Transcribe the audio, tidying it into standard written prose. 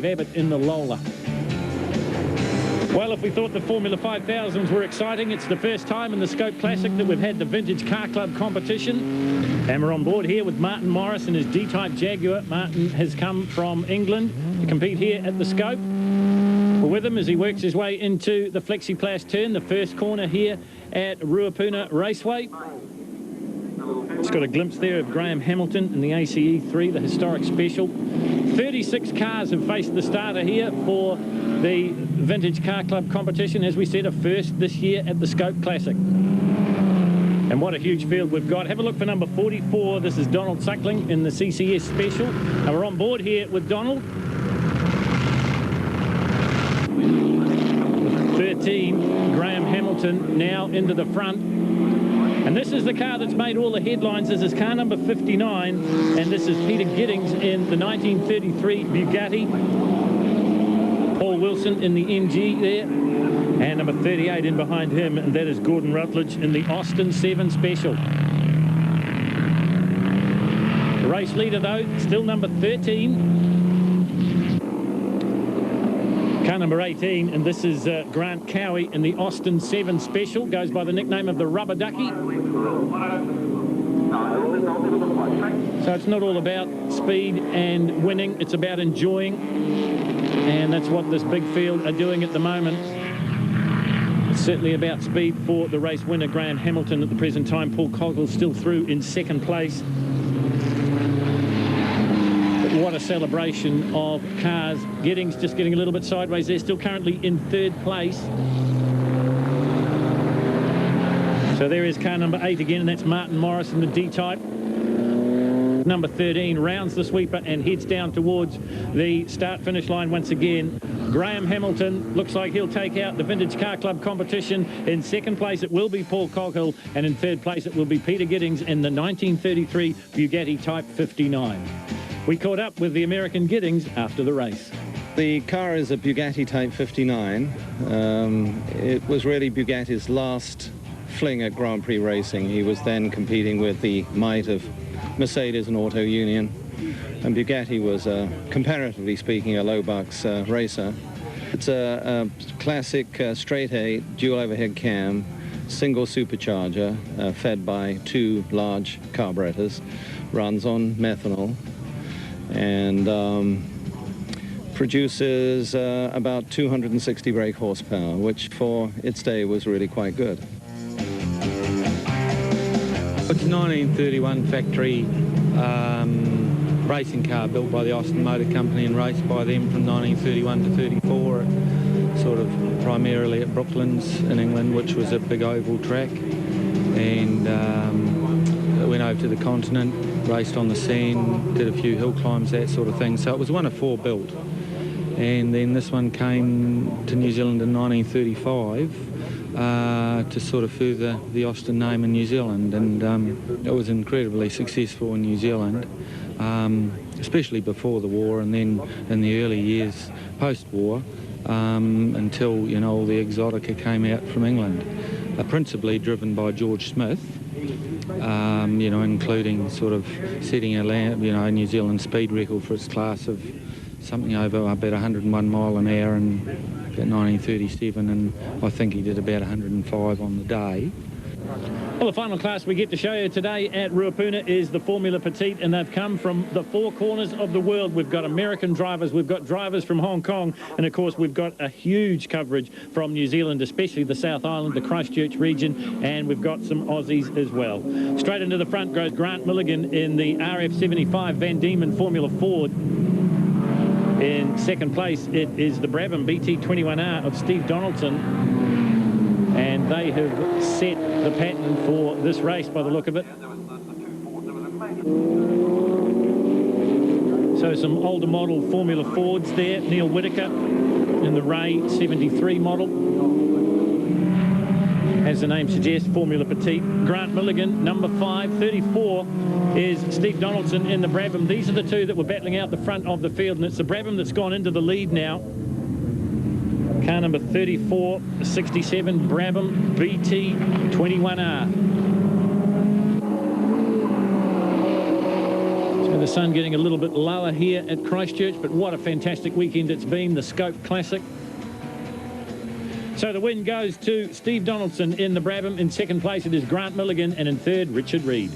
Abbott in the Lola. Well, if we thought the Formula 5000s were exciting, it's the first time in the Skope Classic that we've had the Vintage Car Club competition. And we're on board here with Martin Morris and his D-Type Jaguar. Martin has come from England to compete here at the Skope. We're with him as he works his way into the Flexiplas turn, the first corner here at Ruapuna Raceway. It's got a glimpse there of Graham Hamilton in the ACE 3, the historic special. 36 cars have faced the starter here for the Vintage Car Club competition. As we said, a first this year at the Skope Classic. And what a huge field we've got. Have a look for number 44. This is Donald Suckling in the CCS special. And we're on board here with Donald. 13, Graham Hamilton now into the front. And this is the car that's made all the headlines. This is car number 59, and this is Peter Giddings in the 1933 Bugatti. Paul Wilson in the MG there, and number 38 in behind him, and that is Gordon Rutledge in the Austin 7 Special. The race leader, though, still number 13. Car number 18, and this is Grant Cowie in the Austin 7 Special, goes by the nickname of the Rubber Ducky. So it's not all about speed and winning, it's about enjoying, and that's what this big field are doing at the moment. It's certainly about speed for the race winner, Graham Hamilton, at the present time. Paul Coggle's still through in second place. What a celebration of cars. Giddings just getting a little bit sideways there, still currently in third place. So there is car number 8 again, and that's Martin Morris in the D-Type. Number 13 rounds the sweeper and heads down towards the start-finish line once again. Graham Hamilton looks like he'll take out the Vintage Car Club competition. In second place it will be Paul Coghill, and in third place it will be Peter Giddings in the 1933 Bugatti Type 59. We caught up with the American Giddings after the race. The car is a Bugatti Type 59. It was really Bugatti's last fling at Grand Prix racing. He was then competing with the might of Mercedes and Auto Union. And Bugatti was, comparatively speaking, a low-bucks racer. It's a classic straight-eight dual overhead cam, single supercharger, fed by 2 large carburetors, runs on methanol, and produces about 260 brake horsepower, which for its day was really quite good. It's a 1931 factory racing car built by the Austin Motor Company and raced by them from 1931 to 34, sort of primarily at Brooklands in England, which was a big oval track, and went over to the continent, raced on the Seine, did a few hill climbs, that sort of thing. So it was one of 4 built. And then this one came to New Zealand in 1935 to sort of further the Austin name in New Zealand. And it was incredibly successful in New Zealand, especially before the war, and then in the early years post-war, until, you know, all the exotica came out from England, principally driven by George Smith. You know, including sort of setting a New Zealand speed record for its class of something over about 101 mile an hour in about 1937, and I think he did about 105 on the day. Well, the final class we get to show you today at Ruapuna is the Formula Petite, and they've come from the 4 corners of the world. We've got American drivers, we've got drivers from Hong Kong, and of course we've got a huge coverage from New Zealand, especially the South Island, the Christchurch region, and we've got some Aussies as well. Straight into the front goes Grant Milligan in the RF75 Van Diemen Formula Ford. In second place it is the Brabham BT21R of Steve Donaldson, and they have set the pattern for this race by the look of it. So some older model Formula Fords there. Neil Whittaker in the Ray 73 model. As the name suggests, Formula Petite. Grant Milligan, number 5. 34 is Steve Donaldson in the Brabham. These are the 2 that were battling out the front of the field, and it's the Brabham that's gone into the lead now. Car number 34, 67 Brabham BT21R. So the sun getting a little bit lower here at Christchurch, but what a fantastic weekend it's been, the Skope Classic. So the win goes to Steve Donaldson in the Brabham. In second place it is Grant Milligan, and in third, Richard Reed.